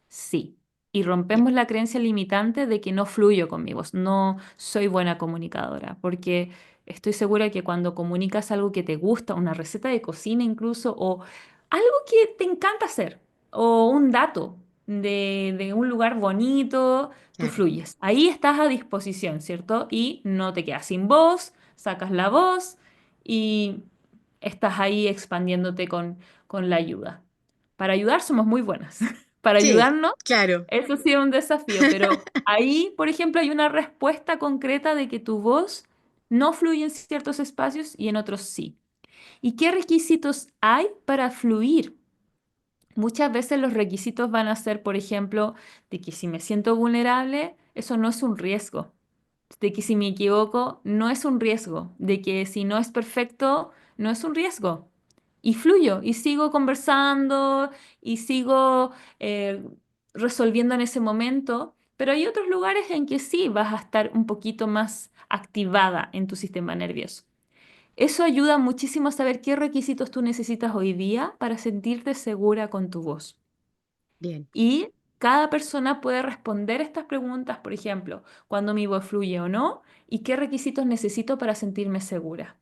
sí. Y Ya, rompemos la creencia limitante de que no fluyo con mi voz, no soy buena comunicadora, porque estoy segura que cuando comunicas algo que te gusta, una receta de cocina incluso, o algo que te encanta hacer, o un dato de un lugar bonito, tú claro. fluyes. Ahí estás a disposición, ¿cierto? Y no te quedas sin voz, sacas la voz y estás ahí expandiéndote con la ayuda. Para ayudar somos muy buenas. Para Sí, ayudarnos, claro. eso sí es un desafío, pero ahí, por ejemplo, hay una respuesta concreta de que tu voz no fluye en ciertos espacios y en otros sí. ¿Y qué requisitos hay para fluir? Muchas veces los requisitos van a ser, por ejemplo, de que si me siento vulnerable, eso no es un riesgo. De que si me equivoco, no es un riesgo. De que si no es perfecto, no es un riesgo. Y fluyo, y sigo conversando, y sigo eh, resolviendo en ese momento. pero hay otros lugares en que sí vas a estar un poquito más activada en tu sistema nervioso. Eso ayuda muchísimo a saber qué requisitos tú necesitas hoy día para sentirte segura con tu voz. Bien, Y cada persona puede responder estas preguntas, por ejemplo, cuándo mi voz fluye o no, y qué requisitos necesito para sentirme segura.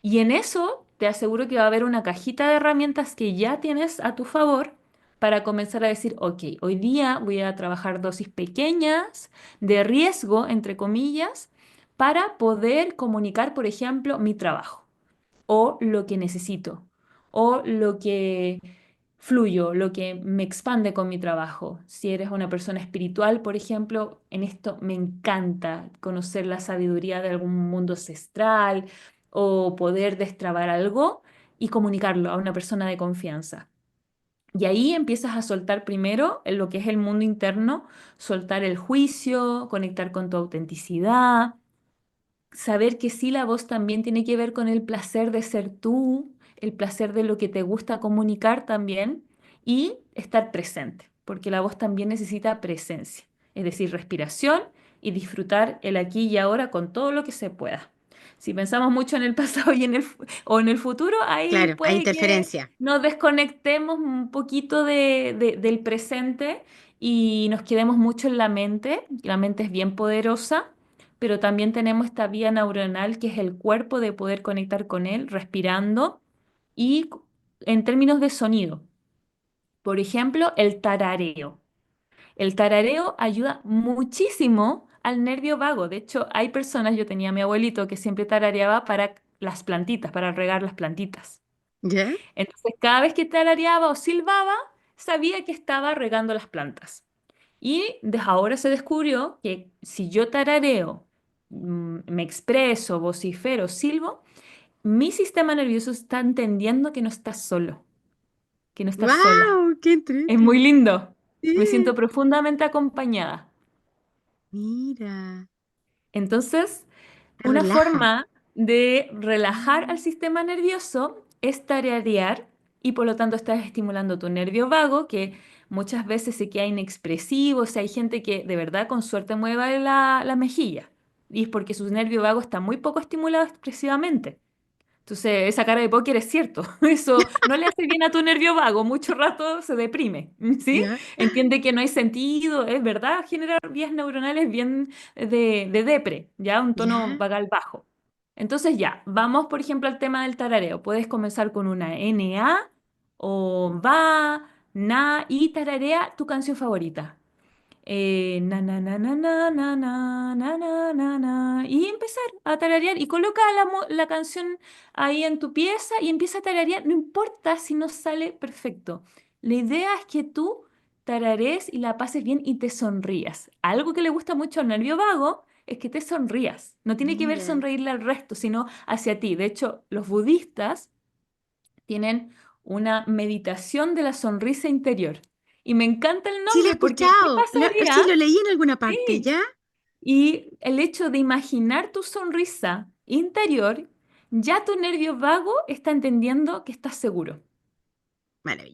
Y en eso te aseguro que va a haber una cajita de herramientas que ya tienes a tu favor para comenzar a decir, ok, hoy día voy a trabajar dosis pequeñas de riesgo, entre comillas, para poder comunicar, por ejemplo, mi trabajo o lo que necesito o lo que fluyo, lo que me expande con mi trabajo. Si eres una persona espiritual, por ejemplo, en esto me encanta conocer la sabiduría de algún mundo ancestral o poder destrabar algo y comunicarlo a una persona de confianza. Y ahí empiezas a soltar primero en lo que es el mundo interno, soltar el juicio, conectar con tu autenticidad, saber que sí, la voz también tiene que ver con el placer de ser tú, el placer de lo que te gusta comunicar también y estar presente, porque la voz también necesita presencia, es decir, respiración y disfrutar el aquí y ahora con todo lo que se pueda. Si pensamos mucho en el pasado y o en el futuro, ahí claro, hay puede que interferencia. nos desconectemos un poquito del presente y nos quedemos mucho en la mente. La mente es bien poderosa, pero también tenemos esta vía neuronal que es el cuerpo de poder conectar con él respirando y en términos de sonido. Por ejemplo, el tarareo. El tarareo ayuda muchísimo al nervio vago. De hecho, hay personas, yo tenía a mi abuelito que siempre tarareaba para las plantitas, para regar las plantitas. ¿Ya? Entonces, cada vez que tarareaba o silbaba, sabía que estaba regando las plantas. Y desde ahora se descubrió que si yo tarareo, me expreso, vocifero, silbo, mi sistema nervioso está entendiendo que no estás solo, que no estás sola. ¡Wow! ¡Qué Es muy entrete! lindo. Me siento Sí. profundamente acompañada. Mira, Entonces, una relaja. forma de relajar al Mm. sistema nervioso es tararear y por lo tanto estás estimulando tu nervio vago que muchas veces se queda inexpresivo. O sea, hay gente que de verdad con suerte mueve la mejilla y es porque su nervio vago está muy poco estimulado expresivamente. Entonces, esa cara de póker es cierto. Eso no le hace bien a tu nervio vago. Mucho rato se deprime, ¿sí? ¿Ya? Entiende que no hay sentido. Es verdad, generar vías neuronales bien de depre, ya un tono ¿Ya? vagal bajo. Entonces, ya, vamos, por ejemplo, al tema del tarareo. Puedes comenzar con una NA o va, na y tararea tu canción favorita. Na, na, na, na, na, na, na, na, na, na, na, y empezar a tararear y coloca la canción ahí en tu pieza y empieza a tararear, no importa si no sale perfecto. La idea es que tú tararees y la pases bien y te sonrías. Algo que le gusta mucho al nervio vago es que te sonrías. No tiene que ver Mira. sonreírle al resto, sino hacia ti. De hecho, los budistas tienen una meditación de la sonrisa interior. Y me encanta el Sí, lo he nombre porque ¿qué escuchado. Sí, pasaría? lo leí en alguna parte, Sí. ¿ya? Y el hecho de imaginar tu sonrisa interior, ya tu nervio vago está entendiendo que estás seguro.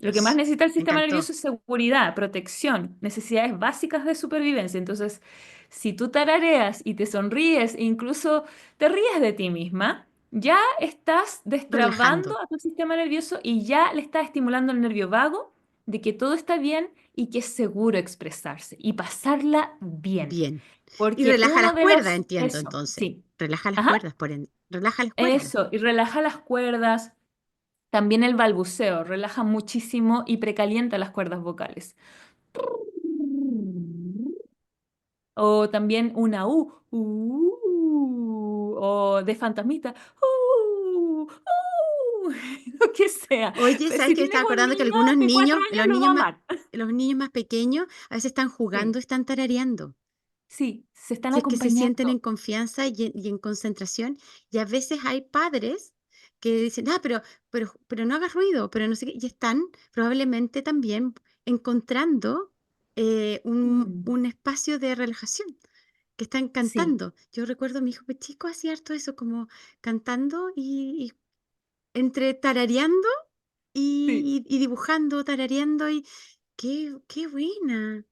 Lo que más Maravilloso. necesita el Me sistema encantó. nervioso es seguridad, protección, necesidades básicas de supervivencia. Entonces, si tú tarareas y te sonríes e incluso te ríes de ti misma, ya estás Relajando. destrabando a tu sistema nervioso y ya le estás estimulando el nervio vago de que todo está bien y que es seguro expresarse y pasarla bien. Bien. Y Porque relaja uno las de cuerdas, los... entiendo, Eso, entonces. sí. Relaja las Ajá, cuerdas, relaja las cuerdas. eso. Y relaja las cuerdas. También el balbuceo relaja muchísimo y precalienta las cuerdas vocales. O también una o de fantasmita, lo que sea. Oye, Pero ¿sabes si qué? Me tienes estaba un acordando que niño algunos de cuatro niños, años, lo va a amar. los niños más pequeños, a veces están Sí, jugando, están tarareando. sí, se están Si es que se sienten en acompañando. confianza y en concentración, y a veces hay padres que dicen: "Ah, pero no hagas ruido, pero no sé qué", y están probablemente también encontrando, Mm, un espacio de relajación, que están sí, cantando. Yo recuerdo a mi hijo, pues, chico hacía harto eso, como cantando y entre tarareando sí. y dibujando, tarareando, y qué buena.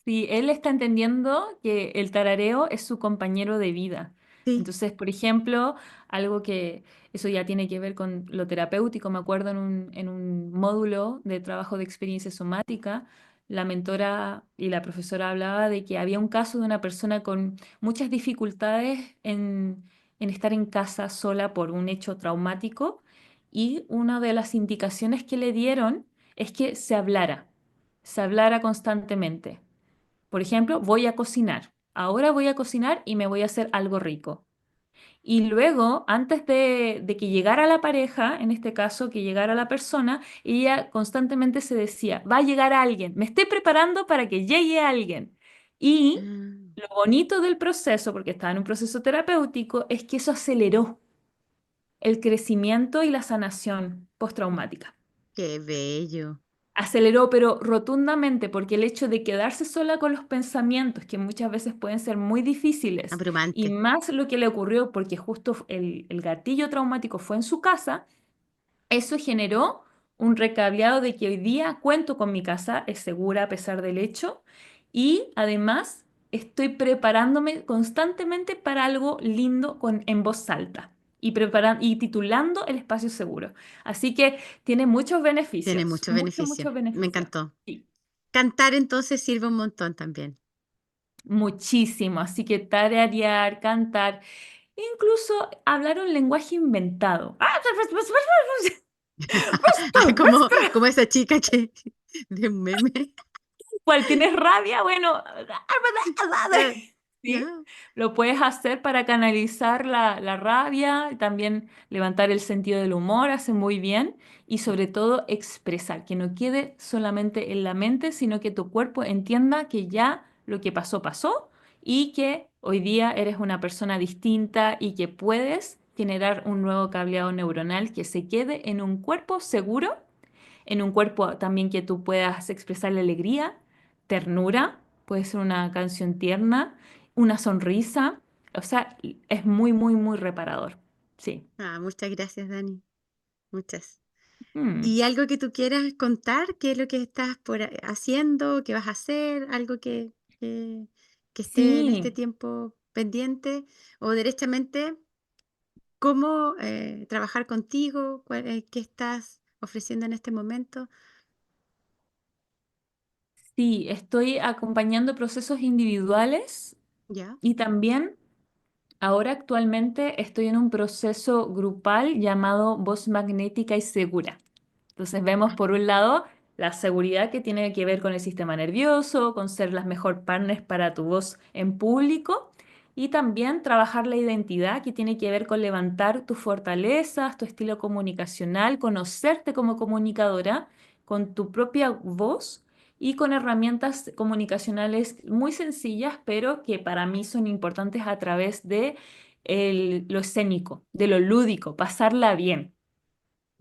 Sí, él está entendiendo que el tarareo es su compañero de vida. Sí. Entonces, por ejemplo, algo que eso ya tiene que ver con lo terapéutico, me acuerdo en un módulo de trabajo de experiencia somática, la mentora y la profesora hablaba de que había un caso de una persona con muchas dificultades en estar en casa sola por un hecho traumático y una de las indicaciones que le dieron es que se hablara constantemente. Por ejemplo, voy a cocinar. Ahora voy a cocinar y me voy a hacer algo rico. Y luego, antes de que llegara la pareja, en este caso, que llegara la persona, ella constantemente se decía, va a llegar alguien, me estoy preparando para que llegue alguien. Y Ah, lo bonito del proceso, porque estaba en un proceso terapéutico, es que eso aceleró el crecimiento y la sanación postraumática. qué bello. Aceleró, pero rotundamente, porque el hecho de quedarse sola con los pensamientos, que muchas veces pueden ser muy difíciles, y Abrumante. más lo que le ocurrió porque justo el gatillo traumático fue en su casa, eso generó un recableado de que hoy día cuento con mi casa, es segura a pesar del hecho, y además estoy preparándome constantemente para algo lindo en voz alta y titulando el espacio seguro. Así que tiene Tiene muchos muchos, beneficios. muchos Me beneficios. encantó. Sí, Cantar entonces sirve un montón también. muchísimo. Así que tararear, cantar, incluso hablar un lenguaje inventado. Ah, como esa chica que de un meme. ¿Cuál tienes rabia? Bueno, Ah, ¿sí? ya, Lo puedes hacer para canalizar la rabia, y también levantar el sentido del humor, hace muy bien, y sobre todo expresar, que no quede solamente en la mente, sino que tu cuerpo entienda que ya lo que pasó pasó y que hoy día eres una persona distinta y que puedes generar un nuevo cableado neuronal que se quede en un cuerpo seguro, en un cuerpo también que tú puedas expresar la alegría, ternura, puede ser una canción tierna, una sonrisa, o sea, es muy, muy, muy reparador. Sí. muchas gracias, Dani. Muchas. Mm. ¿Y algo que tú quieras contar? ¿Qué es lo que estás haciendo? ¿Qué vas a hacer? ¿Algo que, que esté en este Sí, tiempo pendiente? ¿O derechamente cómo trabajar contigo? ¿Qué estás ofreciendo en este momento? sí, estoy acompañando procesos individuales ¿Ya? y también ahora actualmente estoy en un proceso grupal llamado Voz Magnética y Segura. Entonces vemos por un lado la seguridad que tiene que ver con el sistema nervioso, con ser las mejor partners para tu voz en público y también trabajar la identidad que tiene que ver con levantar tus fortalezas, tu estilo comunicacional, conocerte como comunicadora con tu propia voz y con herramientas comunicacionales muy sencillas, pero que para mí son importantes a través de lo escénico, de lo lúdico, pasarla bien.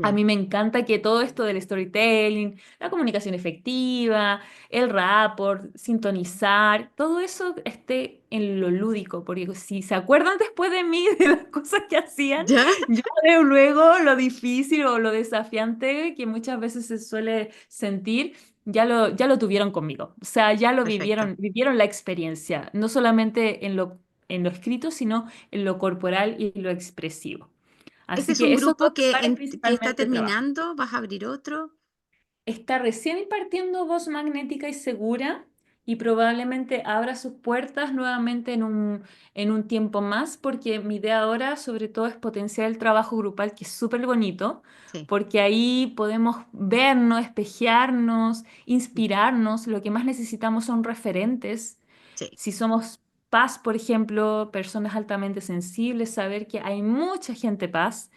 A Ya. mí me encanta que todo esto del storytelling, la comunicación efectiva, el rapport, sintonizar, todo eso esté en lo lúdico, porque si se acuerdan después de mí de las cosas que hacían, ¿Ya? ya veo luego lo difícil o lo desafiante que muchas veces se suele sentir, ya lo tuvieron conmigo. O sea, ya lo Perfecto. vivieron la experiencia, no solamente en lo escrito, sino en lo corporal y lo expresivo. Ese Así es un que esos dos grupo que, lugares que está principalmente trabajo. terminando. ¿Vas a abrir otro? Está recién impartiendo voz magnética y segura y probablemente abra sus puertas nuevamente en un tiempo más porque mi idea ahora sobre todo es potenciar el trabajo grupal que es súper bonito Sí, porque ahí podemos vernos, espejearnos, inspirarnos. Lo que más necesitamos son referentes. sí, Si somos paz, por ejemplo, personas altamente sensibles, saber que hay mucha gente paz,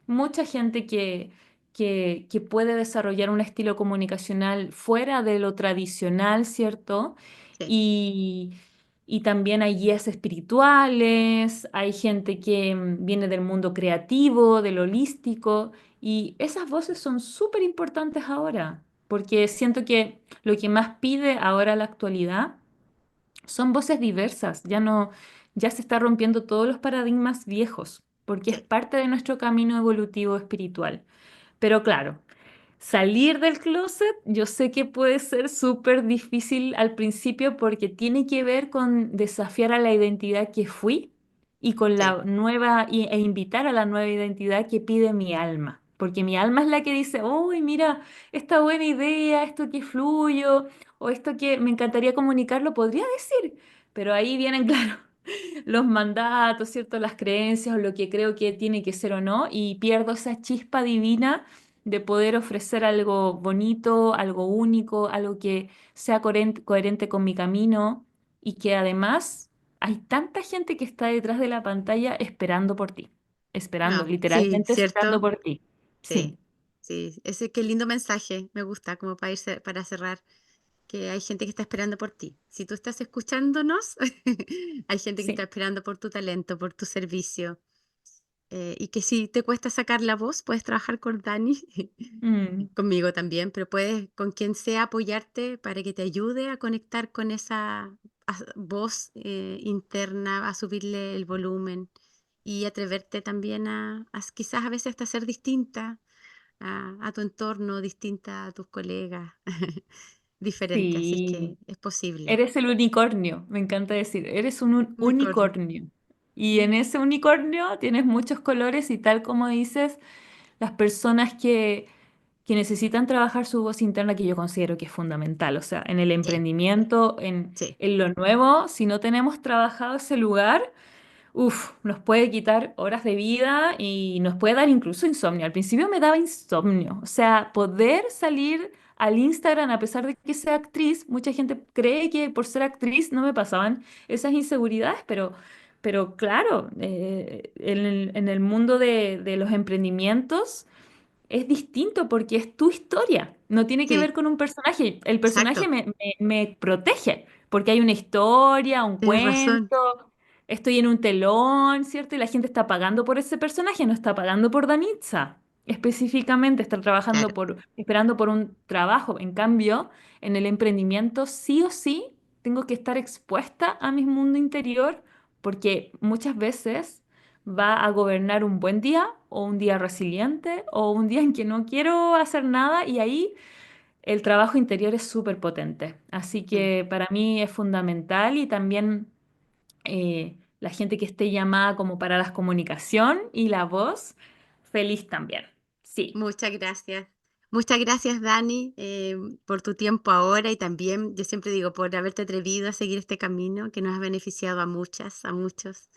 mucha gente que puede desarrollar un estilo comunicacional fuera de lo tradicional, ¿cierto? sí, Y, y también hay guías espirituales, hay gente que viene del mundo creativo, del holístico, y esas voces son súper importantes ahora, porque siento que lo que más pide ahora la actualidad son voces diversas, ya se está rompiendo todos los paradigmas viejos, porque es sí. parte de nuestro camino evolutivo espiritual. Pero claro, salir del closet, yo sé que puede ser súper difícil al principio porque tiene que ver con desafiar a la identidad que fui y con Sí, la nueva e invitar a la nueva identidad que pide mi alma. Porque mi alma es la que dice, uy, mira, esta buena idea, esto que fluyo, o esto que me encantaría comunicarlo, podría decir. Pero ahí vienen, claro, los mandatos, ¿cierto? Las creencias o lo que creo que tiene que ser o no, y pierdo esa chispa divina de poder ofrecer algo bonito, algo único, algo que sea coherente con mi camino y que además hay tanta gente que está detrás de la pantalla esperando por ti, esperando, no, sí, literalmente esperando cierto, por ti. sí, Sí, sí, ese qué lindo mensaje, me gusta como para para cerrar, que hay gente que está esperando por ti. Si tú estás escuchándonos, hay gente que está sí. esperando por tu talento, por tu servicio. Y que si te cuesta sacar la voz, puedes trabajar con Dani, Mm, conmigo también, pero puedes con quien sea apoyarte para que te ayude a conectar con esa voz interna, a subirle el volumen y atreverte también quizás a veces hasta ser distinta a tu entorno, distinta a tus colegas, diferente, así es sí. que es posible. Eres el unicornio, me encanta decir, eres un Unicornio. unicornio. Y en ese unicornio tienes muchos colores y tal como dices, las personas que necesitan trabajar su voz interna, que yo considero que es fundamental. O sea, en el Sí, emprendimiento, sí, en lo nuevo, si no tenemos trabajado ese lugar, uf, nos puede quitar horas de vida y nos puede dar incluso insomnio. Al principio me daba insomnio. O sea, poder salir al Instagram a pesar de que sea actriz, mucha gente cree que por ser actriz no me pasaban esas inseguridades, pero claro, en el mundo de los emprendimientos es distinto porque es tu historia, no tiene que ver sí, con un personaje. El personaje exacto. me protege porque hay una historia, un Tienes razón. cuento, estoy en un telón, ¿cierto? Y la gente está pagando por ese personaje, no está pagando por Danitza. Específicamente está trabajando Claro, esperando por un trabajo. En cambio, en el emprendimiento sí o sí tengo que estar expuesta a mi mundo interior porque muchas veces va a gobernar un buen día o un día resiliente o un día en que no quiero hacer nada y ahí el trabajo interior es súper potente. Así sí. que para mí es fundamental y también la gente que esté llamada como para la comunicación y la voz, feliz también. Sí, Muchas gracias. Muchas gracias, Dani, por tu tiempo ahora y también, yo siempre digo, por haberte atrevido a seguir este camino que nos ha beneficiado a muchas, a muchos.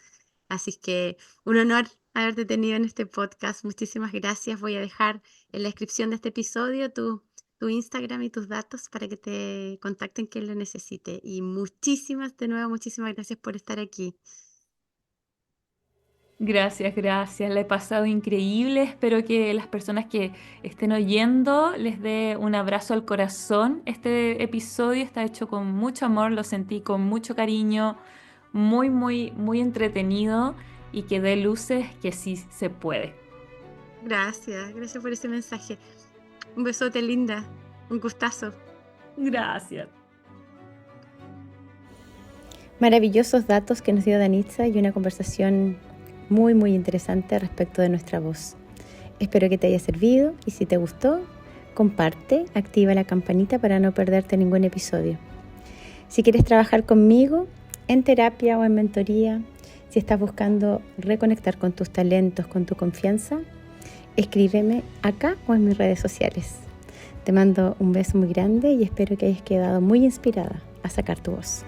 Así es que un honor haberte tenido en este podcast. Muchísimas gracias. Voy a dejar en la descripción de este episodio tu Instagram y tus datos para que te contacten quien lo necesite. Y de nuevo, muchísimas gracias por estar aquí. gracias, gracias. La he pasado increíble. Espero que las personas que estén oyendo les dé un abrazo al corazón. Este episodio está hecho con mucho amor, lo sentí con mucho cariño, muy, muy, muy entretenido y que dé luces que sí se puede. Gracias, gracias por ese mensaje. Un besote, linda. Un gustazo. Gracias. Maravillosos datos que nos dio Danitza y una conversación muy, muy interesante respecto de nuestra voz. Espero que te haya servido y si te gustó, comparte, activa la campanita para no perderte ningún episodio. Si quieres trabajar conmigo en terapia o en mentoría, si estás buscando reconectar con tus talentos, con tu confianza, escríbeme acá o en mis redes sociales. Te mando un beso muy grande y espero que hayas quedado muy inspirada a sacar tu voz.